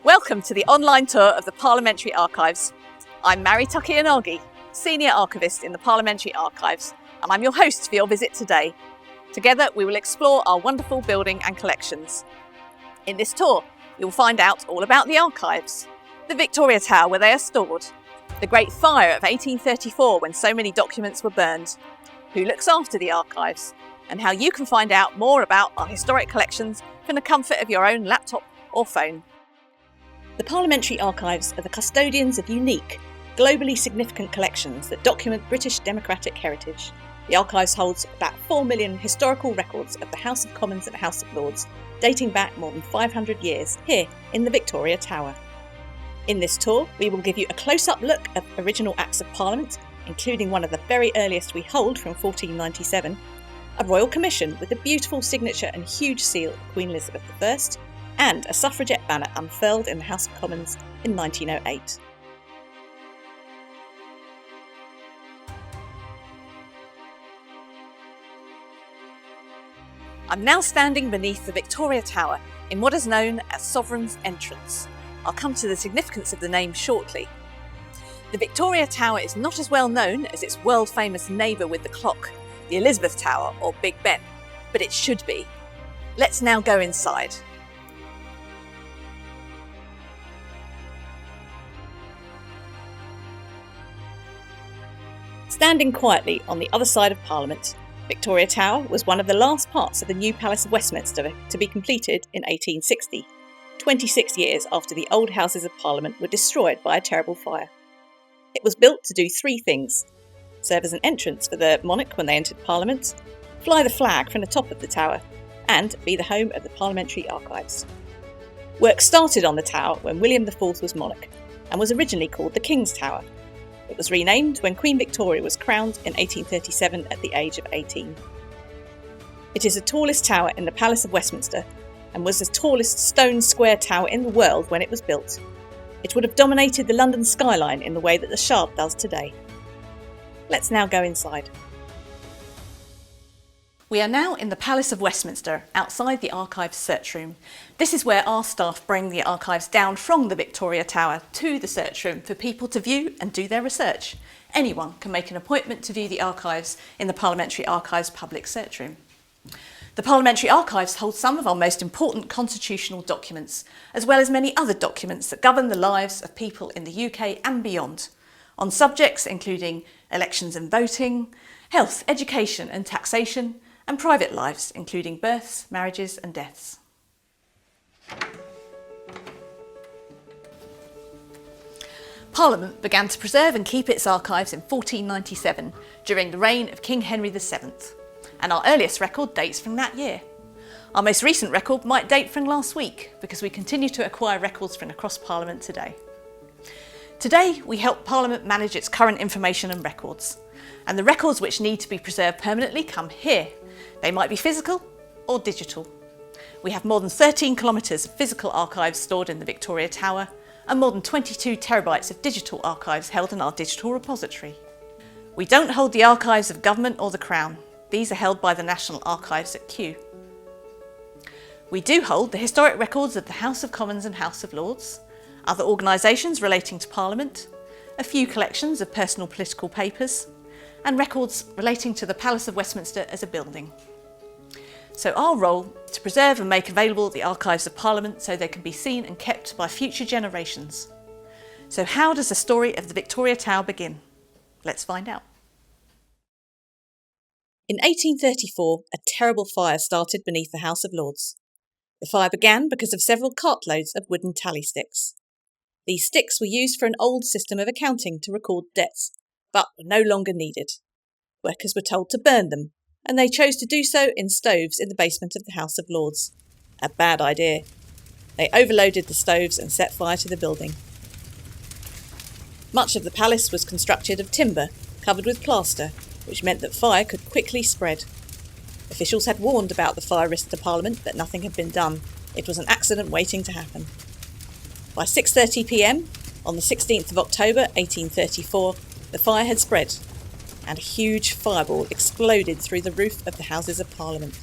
Welcome to the online tour of the Parliamentary Archives. I'm Mari Takayanagi, Senior Archivist in the Parliamentary Archives, and I'm your host for your visit today. Together we will explore our wonderful building and collections. In this tour, you'll find out all about the archives, the Victoria Tower where they are stored, the Great Fire of 1834 when so many documents were burned, who looks after the archives, and how you can find out more about our historic collections from the comfort of your own laptop or phone. The Parliamentary Archives are the custodians of unique, globally significant collections that document British democratic heritage. The Archives holds about 4 million historical records of the House of Commons and House of Lords, dating back more than 500 years here in the Victoria Tower. In this tour, we will give you a close-up look at original Acts of Parliament, including one of the very earliest we hold from 1497, a Royal Commission with the beautiful signature and huge seal of Queen Elizabeth I, and a Suffragette banner unfurled in the House of Commons in 1908. I'm now standing beneath the Victoria Tower in what is known as Sovereign's Entrance. I'll come to the significance of the name shortly. The Victoria Tower is not as well known as its world-famous neighbour with the clock, the Elizabeth Tower or Big Ben, but it should be. Let's now go inside. Standing quietly on the other side of Parliament, Victoria Tower was one of the last parts of the new Palace of Westminster to be completed in 1860, 26 years after the old Houses of Parliament were destroyed by a terrible fire. It was built to do three things: serve as an entrance for the monarch when they entered Parliament, fly the flag from the top of the tower, and be the home of the Parliamentary Archives. Work started on the tower when William IV was monarch, and was originally called the King's Tower. It was renamed when Queen Victoria was crowned in 1837 at the age of 18. It is the tallest tower in the Palace of Westminster and was the tallest stone square tower in the world when it was built. It would have dominated the London skyline in the way that the Shard does today. Let's now go inside. We are now in the Palace of Westminster, outside the Archives search room. This is where our staff bring the archives down from the Victoria Tower to the search room for people to view and do their research. Anyone can make an appointment to view the archives in the Parliamentary Archives public search room. The Parliamentary Archives hold some of our most important constitutional documents, as well as many other documents that govern the lives of people in the UK and beyond, on subjects including elections and voting, health, education and taxation, and private lives, including births, marriages and deaths. Parliament began to preserve and keep its archives in 1497 during the reign of King Henry VII, and our earliest record dates from that year. Our most recent record might date from last week because we continue to acquire records from across Parliament today. Today we help Parliament manage its current information and records, and the records which need to be preserved permanently come here. They might be physical or digital. We have more than 13 kilometres of physical archives stored in the Victoria Tower and more than 22 terabytes of digital archives held in our digital repository. We don't hold the archives of government or the Crown. These are held by the National Archives at Kew. We do hold the historic records of the House of Commons and House of Lords, other organisations relating to Parliament, a few collections of personal political papers, and records relating to the Palace of Westminster as a building. So our role is to preserve and make available the archives of Parliament so they can be seen and kept by future generations. So how does the story of the Victoria Tower begin? Let's find out. In 1834, a terrible fire started beneath the House of Lords. The fire began because of several cartloads of wooden tally sticks. These sticks were used for an old system of accounting to record debts, but were no longer needed. Workers were told to burn them, and they chose to do so in stoves in the basement of the House of Lords. A bad idea. They overloaded the stoves and set fire to the building. Much of the palace was constructed of timber, covered with plaster, which meant that fire could quickly spread. Officials had warned about the fire risk to Parliament, but nothing had been done. It was an accident waiting to happen. By 6:30 p.m, on the 16th of October 1834, the fire had spread, and a huge fireball exploded through the roof of the Houses of Parliament.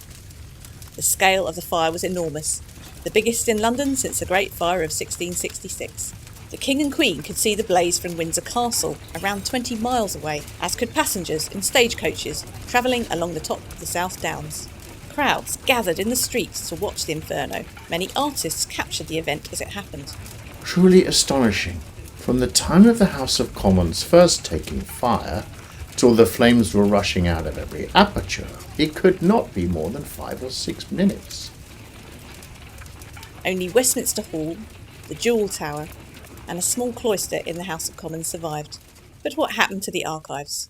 The scale of the fire was enormous, the biggest in London since the Great Fire of 1666. The King and Queen could see the blaze from Windsor Castle, around 20 miles away, as could passengers in stagecoaches travelling along the top of the South Downs. Crowds gathered in the streets to watch the inferno. Many artists captured the event as it happened. Truly astonishing. From the time of the House of Commons first taking fire, till the flames were rushing out of every aperture, it could not be more than 5 or 6 minutes. Only Westminster Hall, the Jewel Tower, and a small cloister in the House of Commons survived. But what happened to the archives?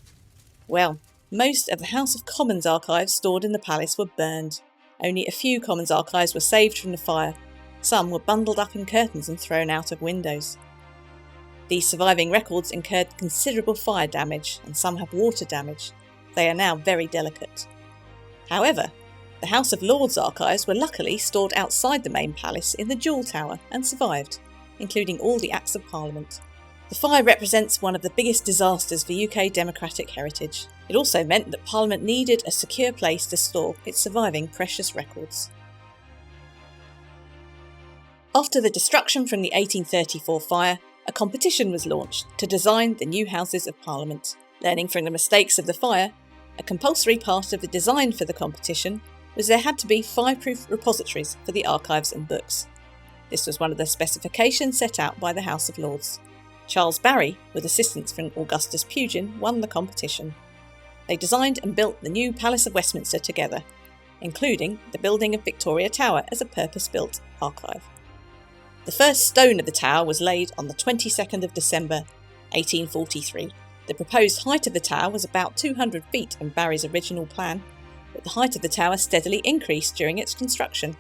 Well, most of the House of Commons archives stored in the palace were burned. Only a few Commons archives were saved from the fire. Some were bundled up in curtains and thrown out of windows. These surviving records incurred considerable fire damage, and some have water damage. They are now very delicate. However, the House of Lords archives were luckily stored outside the main palace in the Jewel Tower and survived, including all the Acts of Parliament. The fire represents one of the biggest disasters for UK democratic heritage. It also meant that Parliament needed a secure place to store its surviving precious records. After the destruction from the 1834 fire, a competition was launched to design the new Houses of Parliament. Learning from the mistakes of the fire, a compulsory part of the design for the competition was there had to be fireproof repositories for the archives and books. This was one of the specifications set out by the House of Lords. Charles Barry, with assistance from Augustus Pugin, won the competition. They designed and built the new Palace of Westminster together, including the building of Victoria Tower as a purpose-built archive. The first stone of the tower was laid on the 22nd of December, 1843. The proposed height of the tower was about 200 feet in Barry's original plan, but the height of the tower steadily increased during its construction.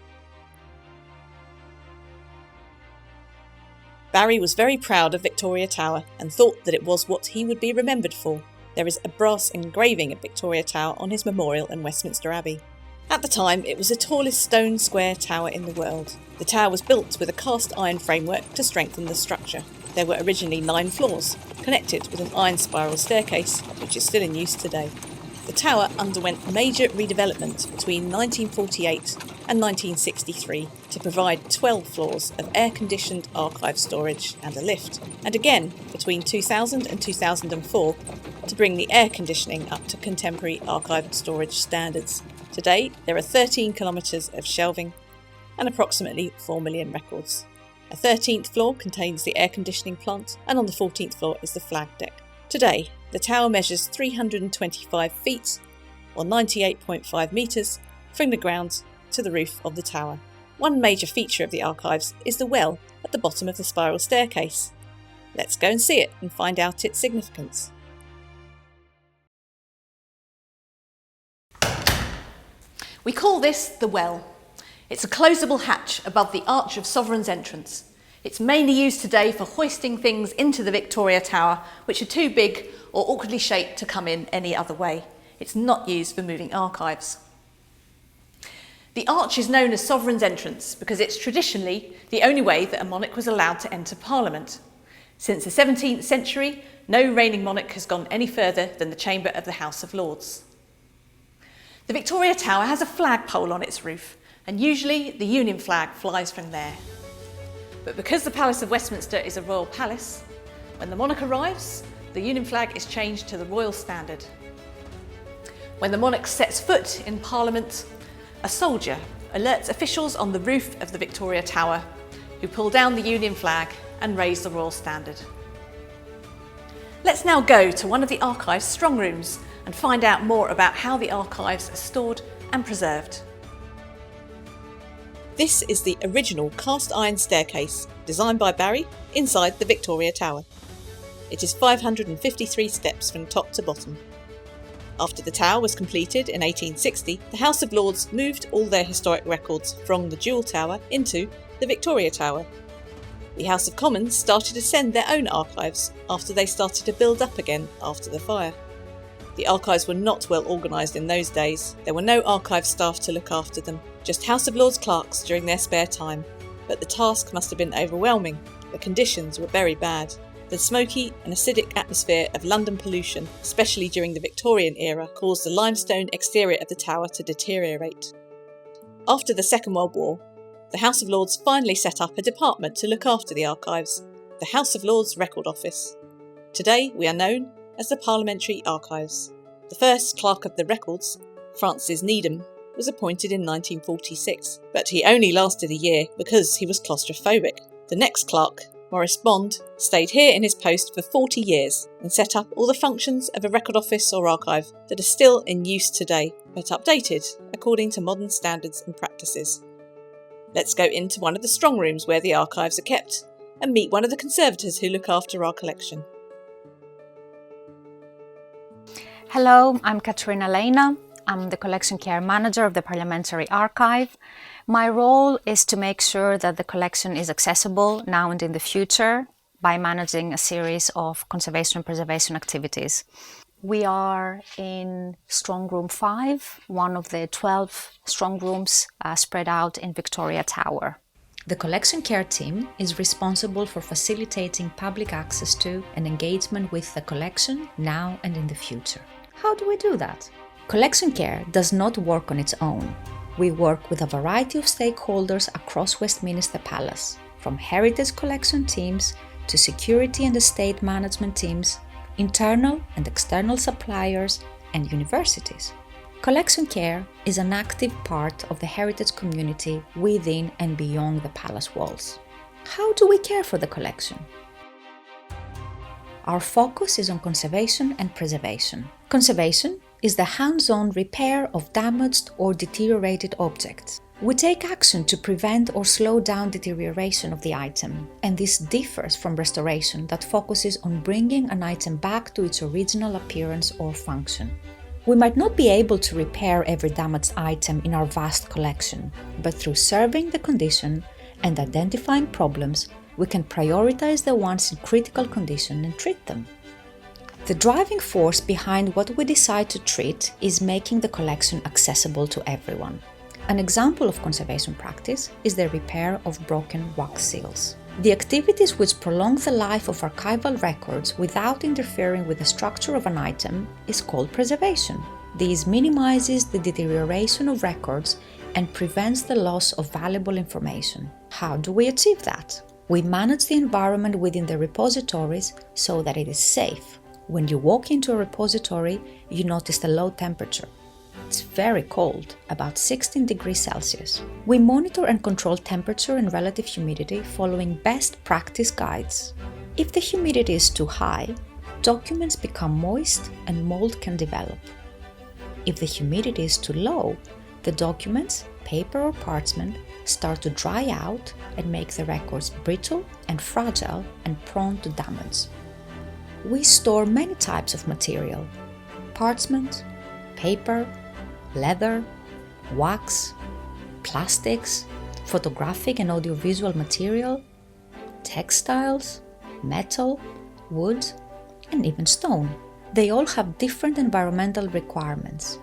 Barry was very proud of Victoria Tower and thought that it was what he would be remembered for. There is a brass engraving of Victoria Tower on his memorial in Westminster Abbey. At the time, it was the tallest stone square tower in the world. The tower was built with a cast iron framework to strengthen the structure. There were originally 9 floors, connected with an iron spiral staircase, which is still in use today. The tower underwent major redevelopment between 1948 and 1963 to provide 12 floors of air-conditioned archive storage and a lift, and again between 2000 and 2004 to bring the air conditioning up to contemporary archive storage standards. Today, there are 13 kilometres of shelving and approximately 4 million records. A 13th floor contains the air conditioning plant, and on the 14th floor is the flag deck. Today, the tower measures 325 feet, or 98.5 metres, from the ground to the roof of the tower. One major feature of the archives is the well at the bottom of the spiral staircase. Let's go and see it and find out its significance. We call this the well. It's a closable hatch above the arch of Sovereign's entrance. It's mainly used today for hoisting things into the Victoria Tower, which are too big or awkwardly shaped to come in any other way. It's not used for moving archives. The arch is known as Sovereign's entrance because it's traditionally the only way that a monarch was allowed to enter Parliament. Since the 17th century, no reigning monarch has gone any further than the chamber of the House of Lords. The Victoria Tower has a flagpole on its roof, and usually the Union flag flies from there. But because the Palace of Westminster is a royal palace, when the monarch arrives, the Union flag is changed to the royal standard. When the monarch sets foot in Parliament, a soldier alerts officials on the roof of the Victoria Tower, who pull down the Union flag and raise the royal standard. Let's now go to one of the archive's strong rooms and find out more about how the archives are stored and preserved. This is the original cast iron staircase designed by Barry inside the Victoria Tower. It is 553 steps from top to bottom. After the tower was completed in 1860, the House of Lords moved all their historic records from the Jewel Tower into the Victoria Tower. The House of Commons started to send their own archives after they started to build up again after the fire. The archives were not well organised in those days. There were no archive staff to look after them, just House of Lords clerks during their spare time. But the task must have been overwhelming. The conditions were very bad. The smoky and acidic atmosphere of London pollution, especially during the Victorian era, caused the limestone exterior of the tower to deteriorate. After the Second World War, the House of Lords finally set up a department to look after the archives, the House of Lords Record Office. Today we are known as the Parliamentary Archives. The first Clerk of the Records, Francis Needham, was appointed in 1946, but he only lasted a year because he was claustrophobic. The next clerk, Maurice stayed here in his post for 40 years and set up all the functions of a record office or archive that are still in use today, but updated according to modern standards and practices. Let's go into one of the strong rooms where the archives are kept and meet one of the conservators who look after our collection. Hello, I'm Katerina Lejna. I'm the Collection Care Manager of the Parliamentary Archive. My role is to make sure that the collection is accessible now and in the future by managing a series of conservation and preservation activities. We are in Strong Room 5, one of the 12 strong rooms spread out in Victoria Tower. The Collection Care team is responsible for facilitating public access to and engagement with the collection now and in the future. How do we do that? Collection Care does not work on its own. We work with a variety of stakeholders across Westminster Palace, from heritage collection teams to security and estate management teams, internal and external suppliers, and universities. Collection Care is an active part of the heritage community within and beyond the palace walls. How do we care for the collection? Our focus is on conservation and preservation. Conservation is the hands-on repair of damaged or deteriorated objects. We take action to prevent or slow down deterioration of the item, and this differs from restoration that focuses on bringing an item back to its original appearance or function. We might not be able to repair every damaged item in our vast collection, but through surveying the condition and identifying problems, we can prioritize the ones in critical condition and treat them. The driving force behind what we decide to treat is making the collection accessible to everyone. An example of conservation practice is the repair of broken wax seals. The activities which prolong the life of archival records without interfering with the structure of an item is called preservation. This minimizes the deterioration of records and prevents the loss of valuable information. How do we achieve that? We manage the environment within the repositories so that it is safe. When you walk into a repository, you notice the low temperature. It's very cold, about 16 degrees Celsius. We monitor and control temperature and relative humidity following best practice guides. If the humidity is too high, documents become moist and mold can develop. If the humidity is too low, the documents, paper or parchment, start to dry out and make the records brittle and fragile and prone to damage. We store many types of material: parchment, paper, leather, wax, plastics, photographic and audiovisual material, textiles, metal, wood, and even stone. They all have different environmental requirements.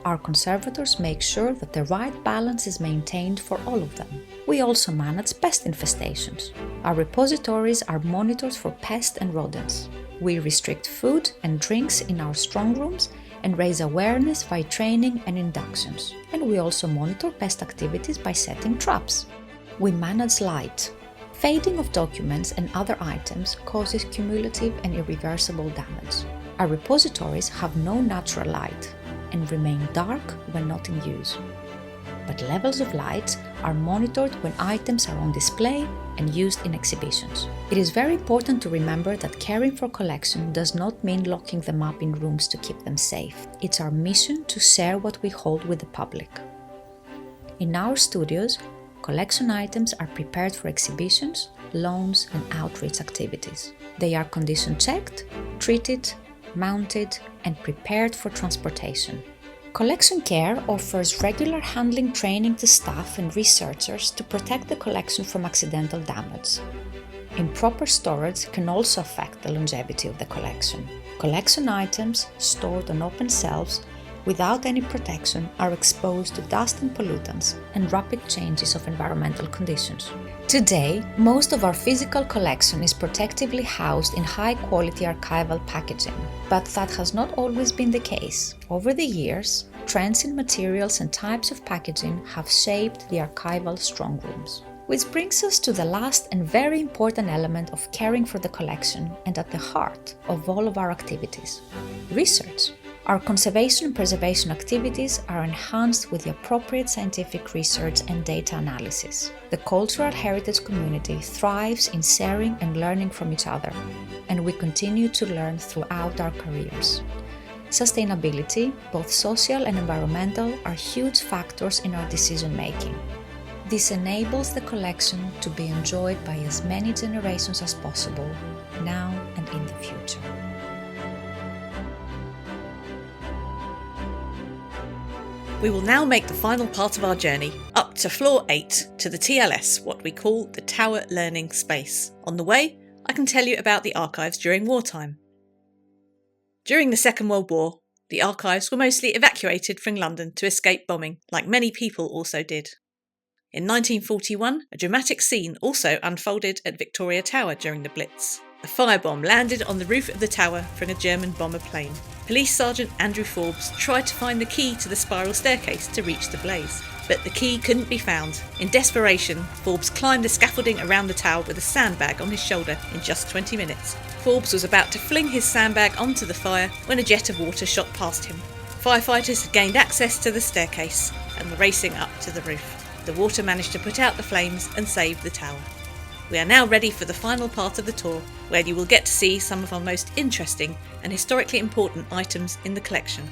Our conservators make sure that the right balance is maintained for all of them. We also manage pest infestations. Our repositories are monitors for pests and rodents. We restrict food and drinks in our strong rooms and raise awareness by training and inductions. And we also monitor pest activities by setting traps. We manage light. Fading of documents and other items causes cumulative and irreversible damage. Our repositories have no natural light and remain dark when not in use. But levels of light are monitored when items are on display and used in exhibitions. It is very important to remember that caring for collection does not mean locking them up in rooms to keep them safe. It's our mission to share what we hold with the public. In our studios, collection items are prepared for exhibitions, loans and outreach activities. They are condition checked, treated, mounted and prepared for transportation. Collection Care offers regular handling training to staff and researchers to protect the collection from accidental damage. Improper storage can also affect the longevity of the collection. Collection items stored on open shelves without any protection are exposed to dust and pollutants and rapid changes of environmental conditions. Today, most of our physical collection is protectively housed in high-quality archival packaging, but that has not always been the case. Over the years, trends in materials and types of packaging have shaped the archival strongrooms. Which brings us to the last and very important element of caring for the collection and at the heart of all of our activities: research. Our conservation and preservation activities are enhanced with the appropriate scientific research and data analysis. The cultural heritage community thrives in sharing and learning from each other, and we continue to learn throughout our careers. Sustainability, both social and environmental, are huge factors in our decision-making. This enables the collection to be enjoyed by as many generations as possible, now and in the future. We will now make the final part of our journey up to floor 8 to the TLS, what we call the Tower Learning Space. On the way, I can tell you about the archives during wartime. During the Second World War, the archives were mostly evacuated from London to escape bombing, like many people also did. In 1941, a dramatic scene also unfolded at Victoria Tower during the Blitz. A firebomb landed on the roof of the tower from a German bomber plane. Police Sergeant Andrew Forbes tried to find the key to the spiral staircase to reach the blaze, but the key couldn't be found. In desperation, Forbes climbed the scaffolding around the tower with a sandbag on his shoulder in just 20 minutes. Forbes was about to fling his sandbag onto the fire when a jet of water shot past him. Firefighters had gained access to the staircase and were racing up to the roof. The water managed to put out the flames and save the tower. We are now ready for the final part of the tour, where you will get to see some of our most interesting and historically important items in the collection.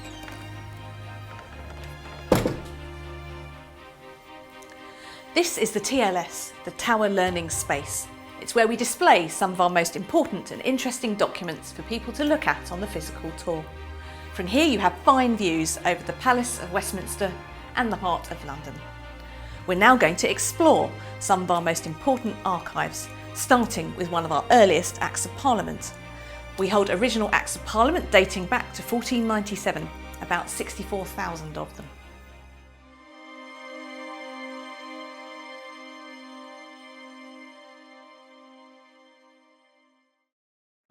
This is the TLS, the Tower Learning Space. It's where we display some of our most important and interesting documents for people to look at on the physical tour. From here you have fine views over the Palace of Westminster and the heart of London. We're now going to explore some of our most important archives, starting with one of our earliest Acts of Parliament. We hold original Acts of Parliament dating back to 1497, about 64,000 of them.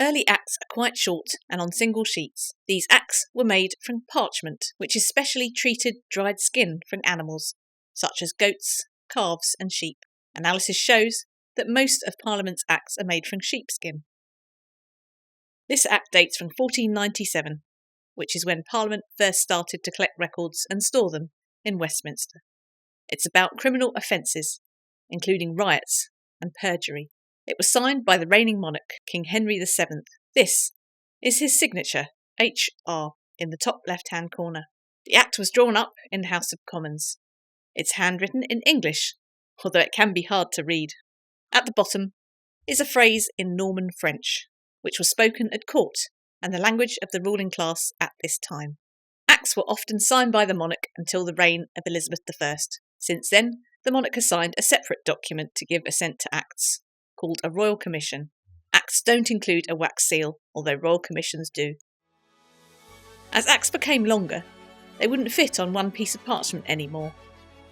Early acts are quite short and on single sheets. These acts were made from parchment, which is specially treated dried skin from animals, such as goats, calves and sheep. Analysis shows that most of Parliament's acts are made from sheepskin. This act dates from 1497, which is when Parliament first started to collect records and store them in Westminster. It's about criminal offences, including riots and perjury. It was signed by the reigning monarch, King Henry VII. This is his signature, HR, in the top left-hand corner. The act was drawn up in the House of Commons. It's handwritten in English, although it can be hard to read. At the bottom is a phrase in Norman French, which was spoken at court and the language of the ruling class at this time. Acts were often signed by the monarch until the reign of Elizabeth I. Since then, the monarch has signed a separate document to give assent to acts, called a royal commission. Acts don't include a wax seal, although royal commissions do. As acts became longer, they wouldn't fit on one piece of parchment anymore,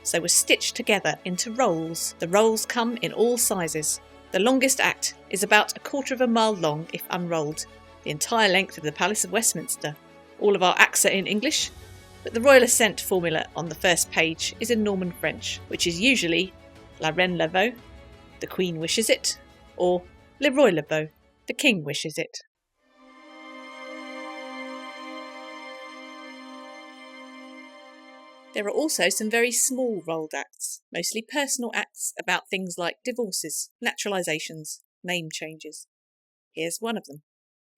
so were stitched together into rolls. The rolls come in all sizes. The longest act is about 1/4 mile long if unrolled, the entire length of the Palace of Westminster. All of our acts are in English, but the royal assent formula on the first page is in Norman French, which is usually La Reine le veut, the Queen wishes it, or Le Roi le veut, the King wishes it. There are also some very small rolled acts, mostly personal acts about things like divorces, naturalisations, name changes. Here's one of them.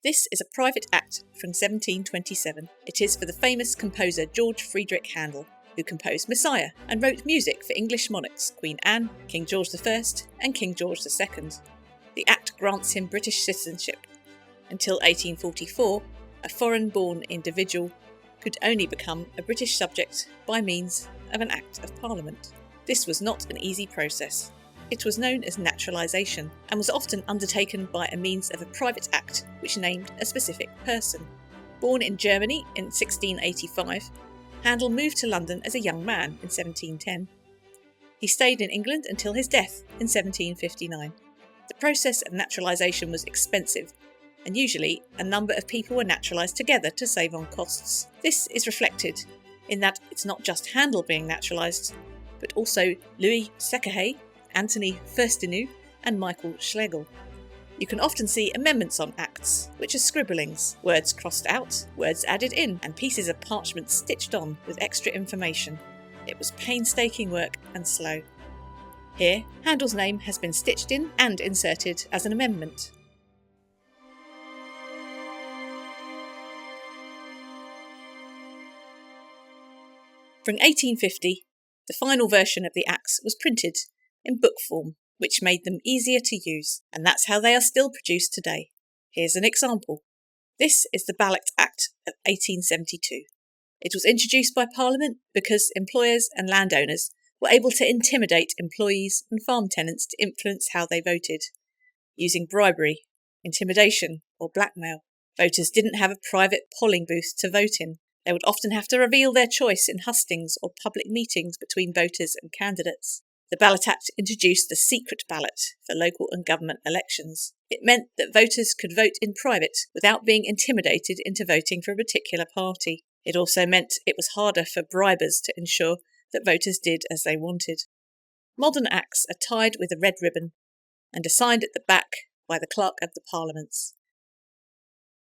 This is a private act from 1727. It is for the famous composer George Friedrich Handel, who composed Messiah and wrote music for English monarchs Queen Anne, King George I and King George II. The act grants him British citizenship. Until 1844, a foreign-born individual could only become a British subject by means of an Act of Parliament. This was not an easy process. It was known as naturalisation and was often undertaken by a means of a private act which named a specific person. Born in Germany in 1685, Handel moved to London as a young man in 1710. He stayed in England until his death in 1759. The process of naturalisation was expensive, and usually a number of people were naturalised together to save on costs. This is reflected in that it's not just Handel being naturalised, but also Louis Secahay, Anthony Firstinu and Michael Schlegel. You can often see amendments on acts, which are scribblings, words crossed out, words added in, and pieces of parchment stitched on with extra information. It was painstaking work and slow. Here, Handel's name has been stitched in and inserted as an amendment. From 1850, the final version of the Acts was printed in book form, which made them easier to use, and that's how they are still produced today. Here's an example. This is the Ballot Act of 1872. It was introduced by Parliament because employers and landowners were able to intimidate employees and farm tenants to influence how they voted, using bribery, intimidation, or blackmail. Voters didn't have a private polling booth to vote in. They would often have to reveal their choice in hustings or public meetings between voters and candidates. The Ballot Act introduced the secret ballot for local and government elections. It meant that voters could vote in private without being intimidated into voting for a particular party. It also meant it was harder for bribers to ensure that voters did as they wanted. Modern acts are tied with a red ribbon and are signed at the back by the Clerk of the Parliaments.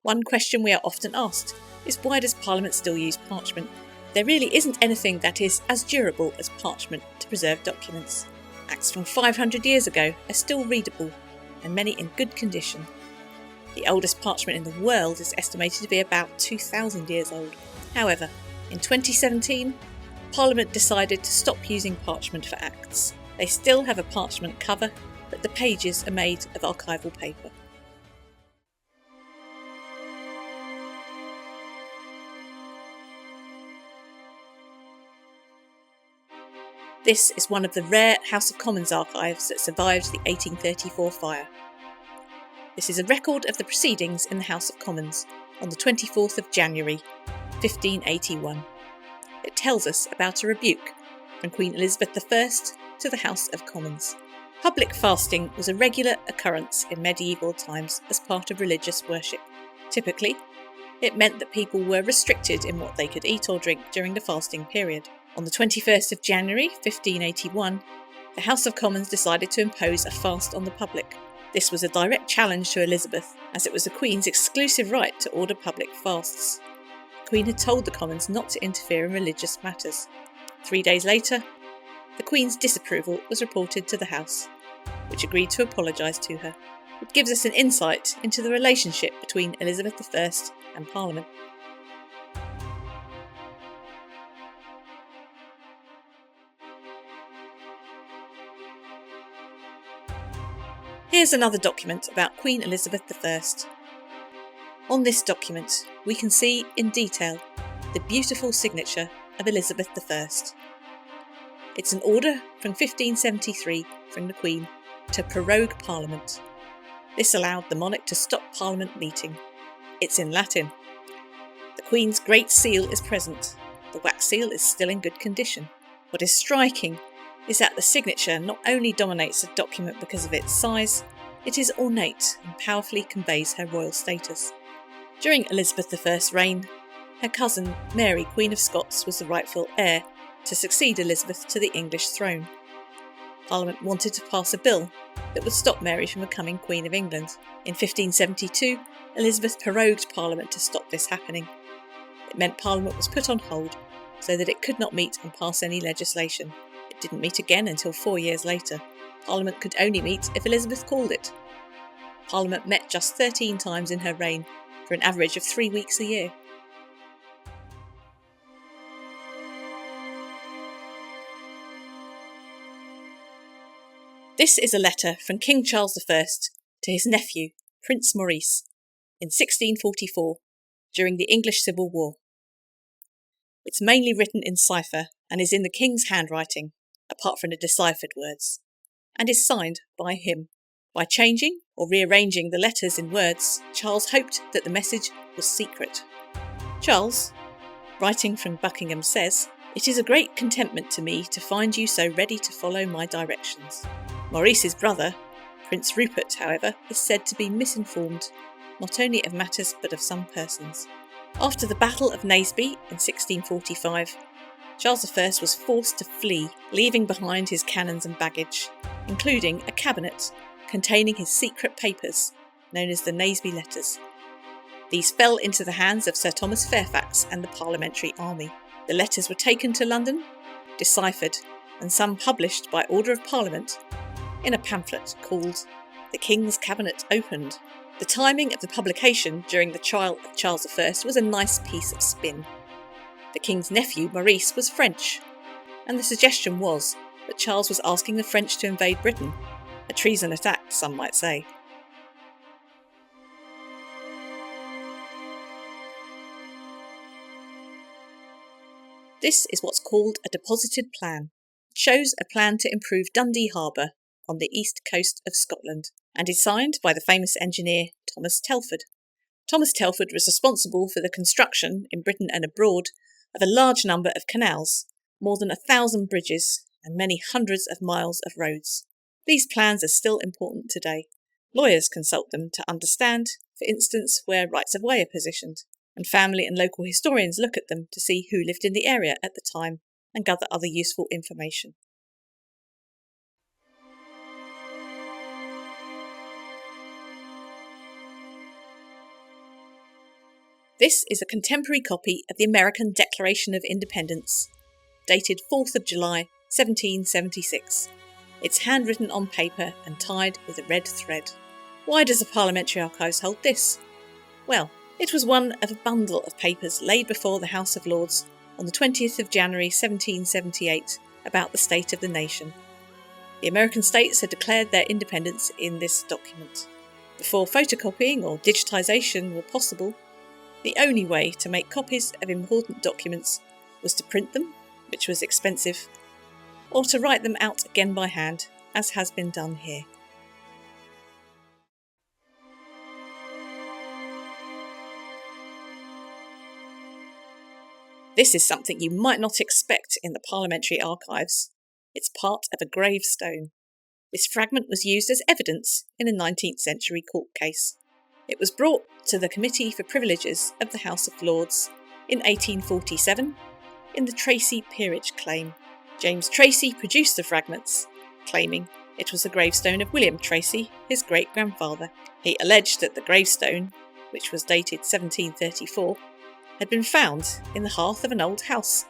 One question we are often asked is, why does Parliament still use parchment? There really isn't anything that is as durable as parchment to preserve documents. Acts from 500 years ago are still readable, and many in good condition. The oldest parchment in the world is estimated to be about 2,000 years old. However, in 2017, Parliament decided to stop using parchment for acts. They still have a parchment cover, but the pages are made of archival paper. This is one of the rare House of Commons archives that survived the 1834 fire. This is a record of the proceedings in the House of Commons on the 24th of January, 1581. It tells us about a rebuke from Queen Elizabeth I to the House of Commons. Public fasting was a regular occurrence in medieval times as part of religious worship. Typically, it meant that people were restricted in what they could eat or drink during the fasting period. On the 21st of January 1581, the House of Commons decided to impose a fast on the public. This was a direct challenge to Elizabeth, as it was the Queen's exclusive right to order public fasts. The Queen had told the Commons not to interfere in religious matters. 3 days later, the Queen's disapproval was reported to the House, which agreed to apologise to her. It gives us an insight into the relationship between Elizabeth I and Parliament. Here's another document about Queen Elizabeth I. On this document, we can see in detail the beautiful signature of Elizabeth I. It's an order from 1573 from the Queen to prorogue Parliament. This allowed the monarch to stop Parliament meeting. It's in Latin. The Queen's Great Seal is present. The wax seal is still in good condition. What is striking is that the signature not only dominates the document because of its size, it is ornate and powerfully conveys her royal status. During Elizabeth I's reign, her cousin Mary, Queen of Scots, was the rightful heir to succeed Elizabeth to the English throne. Parliament wanted to pass a bill that would stop Mary from becoming Queen of England. In 1572, Elizabeth prorogued Parliament to stop this happening. It meant Parliament was put on hold so that it could not meet and pass any legislation. It didn't meet again until 4 years later. Parliament could only meet if Elizabeth called it. Parliament met just 13 times in her reign, for an average of 3 weeks a year. This is a letter from King Charles I to his nephew, Prince Maurice, in 1644, during the English Civil War. It's mainly written in cipher and is in the King's handwriting, apart from the deciphered words, and is signed by him. By changing or rearranging the letters in words, Charles hoped that the message was secret. Charles, writing from Buckingham, says, "It is a great contentment to me to find you so ready to follow my directions." Maurice's brother, Prince Rupert, however, is said to be misinformed, not only of matters but of some persons. After the Battle of Naseby in 1645, Charles I was forced to flee, leaving behind his cannons and baggage, including a cabinet containing his secret papers, known as the Naseby Letters. These fell into the hands of Sir Thomas Fairfax and the Parliamentary Army. The letters were taken to London, deciphered, and some published by order of Parliament in a pamphlet called The King's Cabinet Opened. The timing of the publication during the trial of Charles I was a nice piece of spin. The King's nephew, Maurice, was French, and the suggestion was that Charles was asking the French to invade Britain, a treasonous act, some might say. This is what's called a deposited plan. It shows a plan to improve Dundee Harbour on the east coast of Scotland, and is signed by the famous engineer Thomas Telford. Thomas Telford was responsible for the construction, in Britain and abroad, of a large number of canals, more than 1,000 bridges, and many hundreds of miles of roads. These plans are still important today. Lawyers consult them to understand, for instance, where rights-of-way are positioned, and family and local historians look at them to see who lived in the area at the time and gather other useful information. This is a contemporary copy of the American Declaration of Independence, dated 4th of July, 1776. It's handwritten on paper and tied with a red thread. Why does the Parliamentary Archives hold this? Well, it was one of a bundle of papers laid before the House of Lords on the 20th of January 1778 about the state of the nation. The American states had declared their independence in this document. Before photocopying or digitisation were possible, the only way to make copies of important documents was to print them, which was expensive, or to write them out again by hand, as has been done here. This is something you might not expect in the Parliamentary Archives. It's part of a gravestone. This fragment was used as evidence in a 19th century court case. It was brought to the Committee for Privileges of the House of Lords in 1847 in the Tracy peerage claim. James Tracy produced the fragments, claiming it was the gravestone of William Tracy, his great-grandfather. He alleged that the gravestone, which was dated 1734, had been found in the hearth of an old house,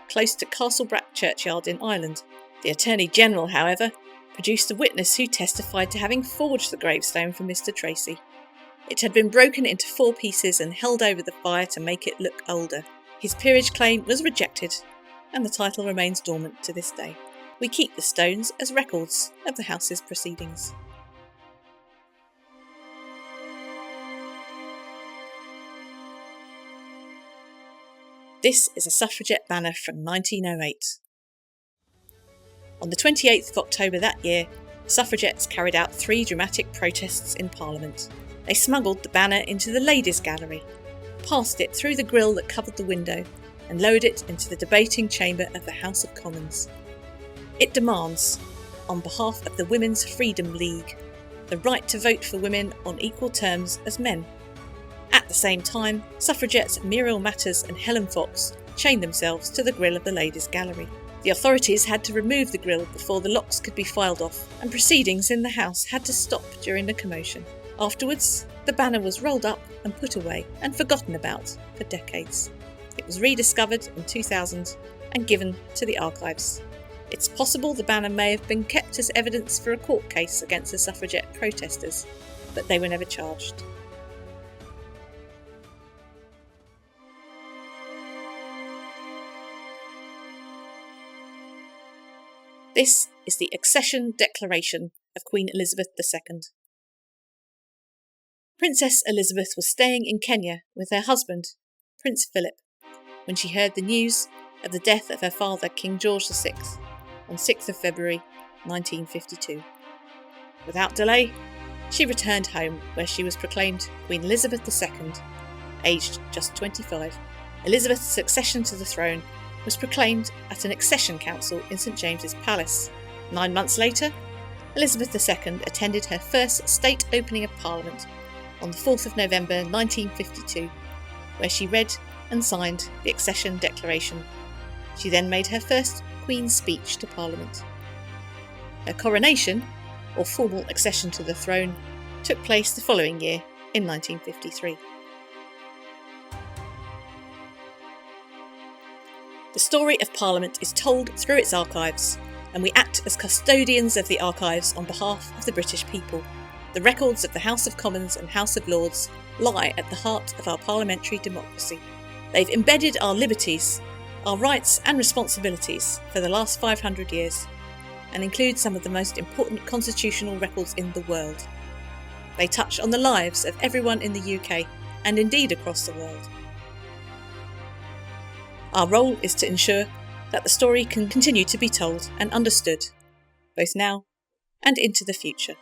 close to Castlebrack churchyard in Ireland. The Attorney-General, however, produced a witness who testified to having forged the gravestone for Mr. Tracy. It had been broken into 4 pieces and held over the fire to make it look older. His peerage claim was rejected, and the title remains dormant to this day. We keep the stones as records of the House's proceedings. This is a suffragette banner from 1908. On the 28th of October that year, suffragettes carried out 3 dramatic protests in Parliament. They smuggled the banner into the Ladies' Gallery, passed it through the grille that covered the window, and lowered it into the debating chamber of the House of Commons. It demands, on behalf of the Women's Freedom League, the right to vote for women on equal terms as men. At the same time, suffragettes Muriel Matters and Helen Fox chained themselves to the grille of the Ladies' Gallery. The authorities had to remove the grille before the locks could be filed off, and proceedings in the House had to stop during the commotion. Afterwards, the banner was rolled up and put away and forgotten about for decades. It was rediscovered in 2000 and given to the archives. It's possible the banner may have been kept as evidence for a court case against the suffragette protesters, but they were never charged. This is the Accession Declaration of Queen Elizabeth II. Princess Elizabeth was staying in Kenya with her husband, Prince Philip, when she heard the news of the death of her father, King George VI, on 6th of February 1952. Without delay, she returned home, where she was proclaimed Queen Elizabeth II, aged just 25. Elizabeth's succession to the throne was proclaimed at an Accession Council in St James's Palace. 9 months later, Elizabeth II attended her first state opening of Parliament on the 4th of November 1952, where she read and signed the Accession Declaration. She then made her first Queen's Speech to Parliament. Her coronation, or formal accession to the throne, took place the following year in 1953. The story of Parliament is told through its archives, and we act as custodians of the archives on behalf of the British people. The records of the House of Commons and House of Lords lie at the heart of our parliamentary democracy. They've embedded our liberties, our rights and responsibilities for the last 500 years, and include some of the most important constitutional records in the world. They touch on the lives of everyone in the UK, and indeed across the world. Our role is to ensure that the story can continue to be told and understood, both now and into the future.